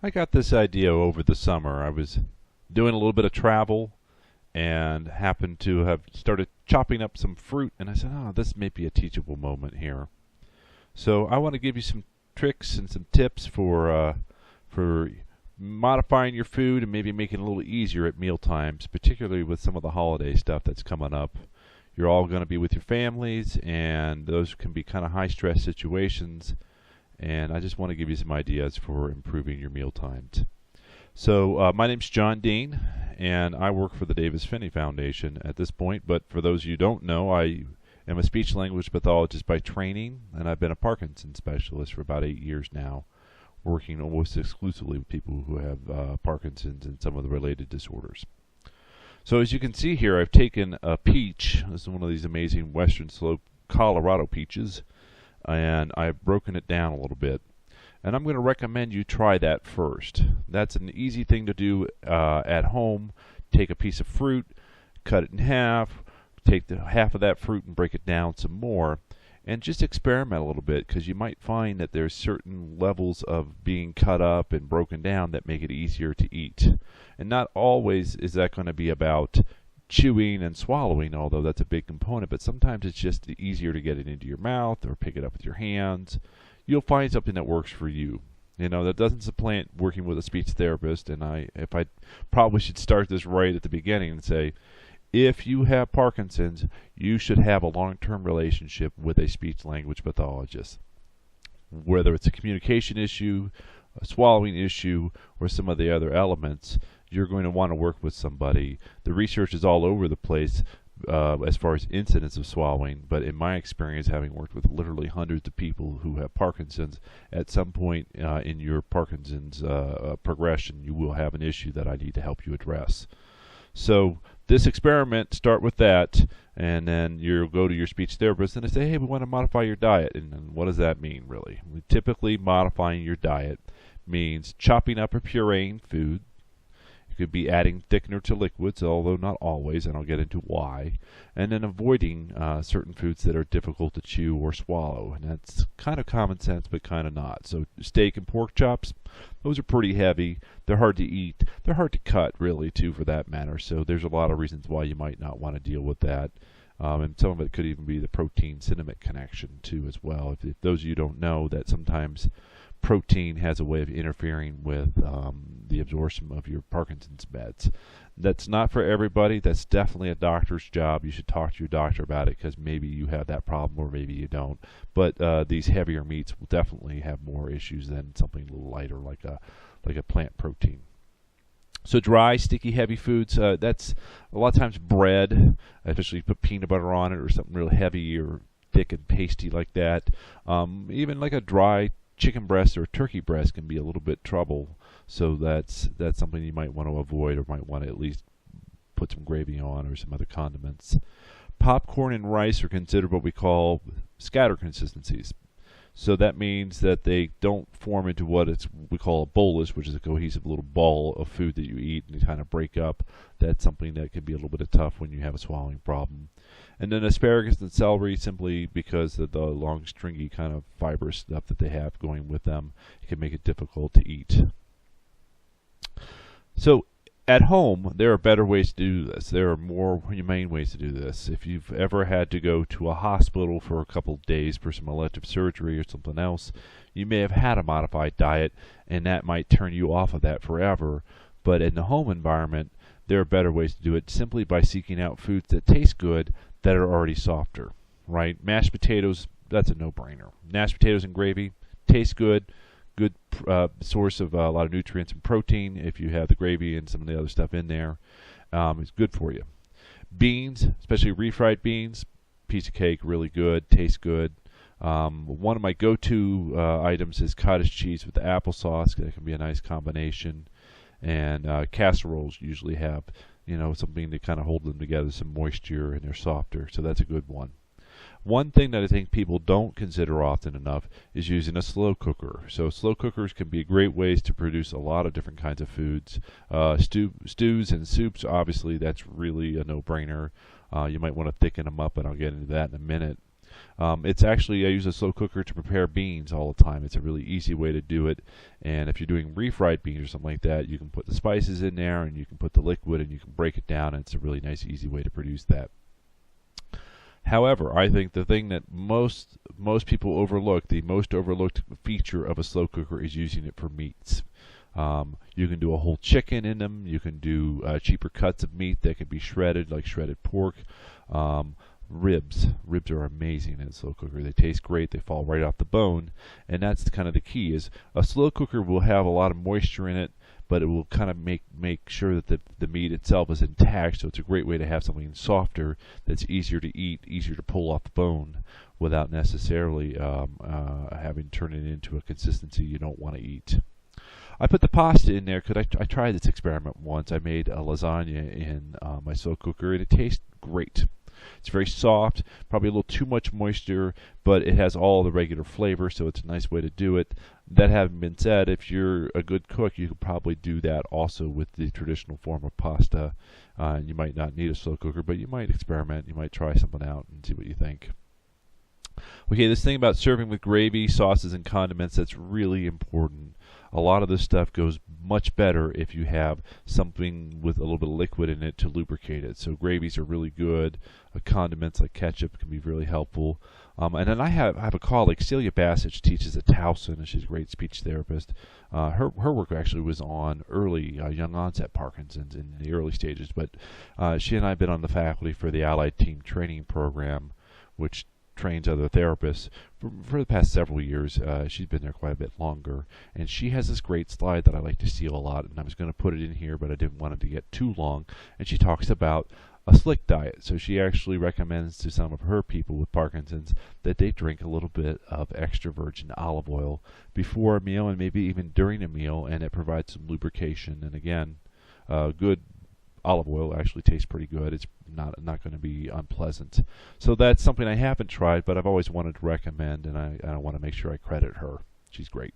I got this idea over the summer. I was doing a little bit of travel and happened to have started chopping up some fruit, and I said, oh, this may be a teachable moment here. So I want to give you some tricks and some tips for modifying your food and maybe making it a little easier at meal times, particularly with some of the holiday stuff that's coming up. You're all going to be with your families, and those can be kind of high stress situations. And I just want to give you some ideas for improving your meal times. So my name's John Dean, and I work for the Davis Finney Foundation at this point. But for those of you who don't know, I am a speech language pathologist by training, and I've been a Parkinson specialist for about 8 years now, working almost exclusively with people who have Parkinson's and some of the related disorders. So as you can see here, I've taken a peach. This is one of these amazing Western Slope Colorado peaches, and I've broken it down a little bit. And I'm going to recommend you try that first. That's an easy thing to do at home. Take a piece of fruit, cut it in half, take half of that fruit and break it down some more, and just experiment a little bit, because you might find that there's certain levels of being cut up and broken down that make it easier to eat. And not always is that going to be about chewing and swallowing, although that's a big component, but sometimes it's just easier to get it into your mouth or pick it up with your hands. You'll find something that works for you. You know, that doesn't supplant working with a speech therapist, and I probably should start this right at the beginning and say, if you have Parkinson's, you should have a long-term relationship with a speech language pathologist. Whether it's a communication issue, a swallowing issue, or some of the other elements, you're going to want to work with somebody. The research is all over the place as far as incidence of swallowing, but in my experience, having worked with literally hundreds of people who have Parkinson's, at some point in your Parkinson's progression, you will have an issue that I need to help you address. So this experiment, start with that, and then you'll go to your speech therapist and they say, hey, we want to modify your diet. And what does that mean, really? Typically, modifying your diet means chopping up or pureeing food. You could be adding thickener to liquids, although not always, and I'll get into why. And then avoiding certain foods that are difficult to chew or swallow. And that's kind of common sense, but kind of not. So steak and pork chops, those are pretty heavy. They're hard to eat. They're hard to cut, really, too, for that matter. So there's a lot of reasons why you might not want to deal with that. And some of it could even be the protein-cinnamon connection, too, as well. If those of you don't know that sometimes protein has a way of interfering with the absorption of your Parkinson's meds. That's not for everybody. That's definitely a doctor's job. You should talk to your doctor about it, because maybe you have that problem or maybe you don't. But these heavier meats will definitely have more issues than something a little lighter like a plant protein. So dry, sticky, heavy foods, that's a lot of times bread, especially if you put peanut butter on it or something real heavy or thick and pasty like that. Even like a dry chicken breast or turkey breast can be a little bit trouble, so that's something you might want to avoid, or might want to at least put some gravy on or some other condiments. Popcorn and rice are considered what we call scatter consistencies. So that means that they don't form into what we call a bolus, which is a cohesive little ball of food that you eat and you kind of break up. That's something that can be a little bit tough when you have a swallowing problem. And then asparagus and celery, simply because of the long, stringy kind of fibrous stuff that they have going with them, it can make it difficult to eat. So at home, there are better ways to do this. There are more humane ways to do this. If you've ever had to go to a hospital for a couple of days for some elective surgery or something else, you may have had a modified diet, and that might turn you off of that forever. But in the home environment, there are better ways to do it, simply by seeking out foods that taste good that are already softer, right? Mashed potatoes, that's a no-brainer. Mashed potatoes and gravy, taste good. Good source of a lot of nutrients and protein. If you have the gravy and some of the other stuff in there, it's good for you. Beans, especially refried beans, piece of cake, really good, tastes good. One of my go-to items is cottage cheese with the applesauce. That can be a nice combination. And casseroles usually have, something to kind of hold them together, some moisture, and they're softer. So that's a good one. One thing that I think people don't consider often enough is using a slow cooker. So slow cookers can be great ways to produce a lot of different kinds of foods. Stews and soups, obviously, that's really a no-brainer. You might want to thicken them up, and I'll get into that in a minute. It's actually, I use a slow cooker to prepare beans all the time. It's a really easy way to do it. And if you're doing refried beans or something like that, you can put the spices in there and you can put the liquid and you can break it down, and it's a really nice, easy way to produce that. However, I think the thing that most people overlook, the most overlooked feature of a slow cooker, is using it for meats. You can do a whole chicken in them. You can do cheaper cuts of meat that can be shredded, like shredded pork. Ribs are amazing in a slow cooker. They taste great. They fall right off the bone, and that's kind of the key. Is a slow cooker will have a lot of moisture in it, but it will kind of make sure that the meat itself is intact. So it's a great way to have something softer that's easier to eat, easier to pull off the bone, without necessarily having to turn it into a consistency you don't want to eat. I put the pasta in there because I tried this experiment once. I made a lasagna in my slow cooker, and it tastes great. It's very soft, probably a little too much moisture, but it has all the regular flavor, so it's a nice way to do it. That having been said, if you're a good cook, you could probably do that also with the traditional form of pasta. You might not need a slow cooker, but you might experiment. You might try something out and see what you think. Okay, this thing about serving with gravy, sauces, and condiments, that's really important. A lot of this stuff goes much better if you have something with a little bit of liquid in it to lubricate it. So gravies are really good. Condiments like ketchup can be really helpful. And then I have a colleague, Celia Bassett, she teaches at Towson, and she's a great speech therapist. Her work actually was on early young onset Parkinson's in the early stages, but she and I have been on the faculty for the Allied Team Training Program, which trains other therapists for the past several years. She's been there quite a bit longer, and she has this great slide that I like to steal a lot, and I was going to put it in here, but I didn't want it to get too long. And she talks about a slick diet. So she actually recommends to some of her people with Parkinson's that they drink a little bit of extra virgin olive oil before a meal and maybe even during a meal, and it provides some lubrication. And again, good olive oil actually tastes pretty good. It's not going to be unpleasant. So that's something I haven't tried, but I've always wanted to recommend, and I want to make sure I credit her. She's great.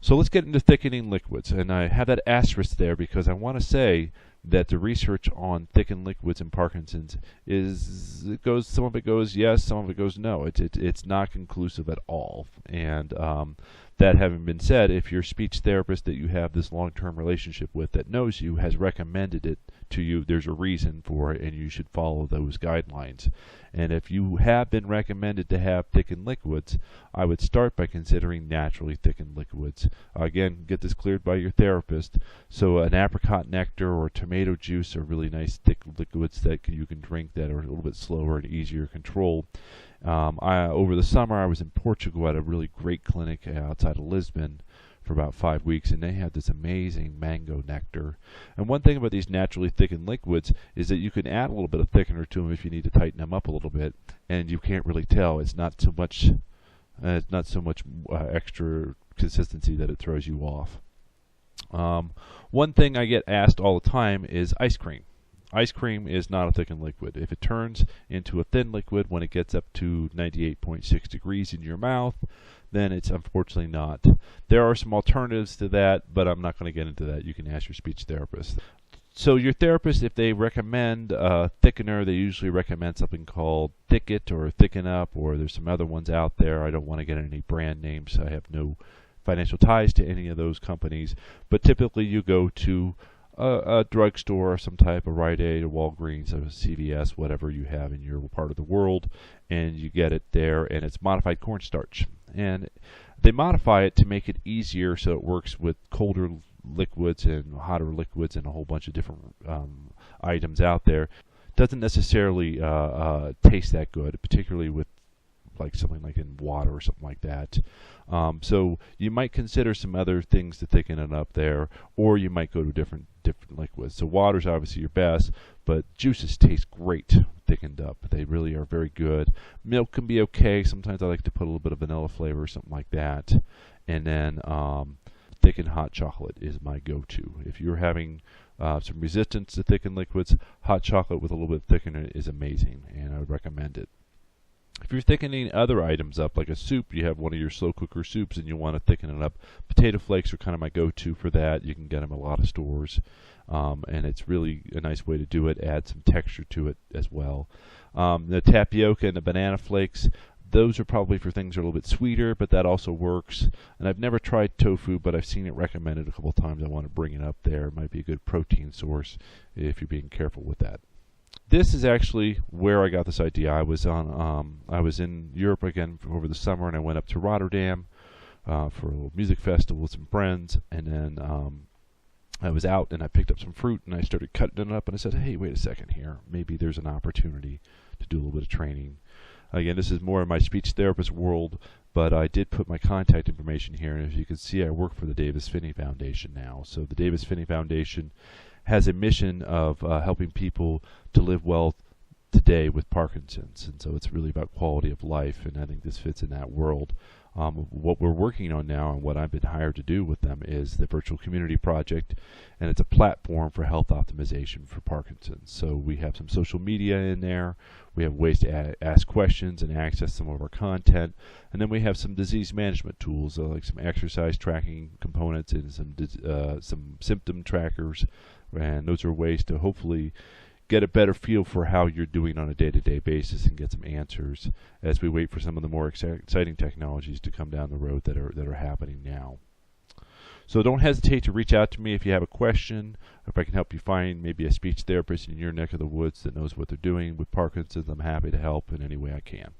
So let's get into thickening liquids, and I have that asterisk there because I want to say that the research on thickened liquids in Parkinson's some of it goes yes, some of it goes no. It's not conclusive at all. And that having been said, if your speech therapist that you have this long-term relationship with that knows you has recommended it to you, there's a reason for it, and you should follow those guidelines. And if you have been recommended to have thickened liquids, I would start by considering naturally thickened liquids. Again, get this cleared by your therapist. So an apricot nectar or tomato juice are really nice thick liquids that you can drink that are a little bit slower and easier to control. Over the summer, I was in Portugal at a really great clinic outside of Lisbon for about 5 weeks, and they had this amazing mango nectar. And one thing about these naturally thickened liquids is that you can add a little bit of thickener to them if you need to tighten them up a little bit, and you can't really tell. It's not so much extra consistency that it throws you off. One thing I get asked all the time is ice cream. Ice cream is not a thickened liquid. If it turns into a thin liquid when it gets up to 98.6 degrees in your mouth, then it's unfortunately not. There are some alternatives to that, but I'm not going to get into that. You can ask your speech therapist. So your therapist, if they recommend thickener, they usually recommend something called Thicket or Thicken Up, or there's some other ones out there. I don't want to get any brand names. I have no financial ties to any of those companies, but typically you go to a drugstore or some type of Rite Aid or Walgreens or CVS, whatever you have in your part of the world, and you get it there, and it's modified cornstarch. And they modify it to make it easier so it works with colder liquids and hotter liquids and a whole bunch of different items out there. Doesn't necessarily taste that good, particularly with like something like in water or something like that. So you might consider some other things to thicken it up there, or you might go to different liquids. So water's obviously your best, but juices taste great thickened up. They really are very good. Milk can be okay. Sometimes I like to put a little bit of vanilla flavor or something like that. And then thickened hot chocolate is my go-to. If you're having some resistance to thickened liquids, hot chocolate with a little bit of thickener is amazing, and I would recommend it. If you're thickening other items up, like a soup, you have one of your slow cooker soups and you want to thicken it up, potato flakes are kind of my go-to for that. You can get them at a lot of stores, and it's really a nice way to do it. Add some texture to it as well. The tapioca and the banana flakes, those are probably for things that are a little bit sweeter, but that also works. And I've never tried tofu, but I've seen it recommended a couple of times. I want to bring it up there. It might be a good protein source if you're being careful with that. This is actually where I got this idea. I was in Europe again over the summer, and I went up to Rotterdam for a little music festival with some friends, and then I was out and I picked up some fruit and I started cutting it up, and I said, hey, wait a second here. Maybe there's an opportunity to do a little bit of training. Again, this is more in my speech therapist world, but I did put my contact information here, and as you can see, I work for the Davis Finney Foundation now. So the Davis Finney Foundation has a mission of helping people to live well today with Parkinson's, and so it's really about quality of life, and I think this fits in that world. What we're working on now and what I've been hired to do with them is the Virtual Community Project, and it's a platform for health optimization for Parkinson's. So we have some social media in there, we have ways to ask questions and access some of our content, and then we have some disease management tools like some exercise tracking components and some symptom trackers, and those are ways to hopefully get a better feel for how you're doing on a day-to-day basis and get some answers as we wait for some of the more exciting technologies to come down the road that are happening now. So don't hesitate to reach out to me if you have a question, if I can help you find maybe a speech therapist in your neck of the woods that knows what they're doing with Parkinson's. I'm happy to help in any way I can.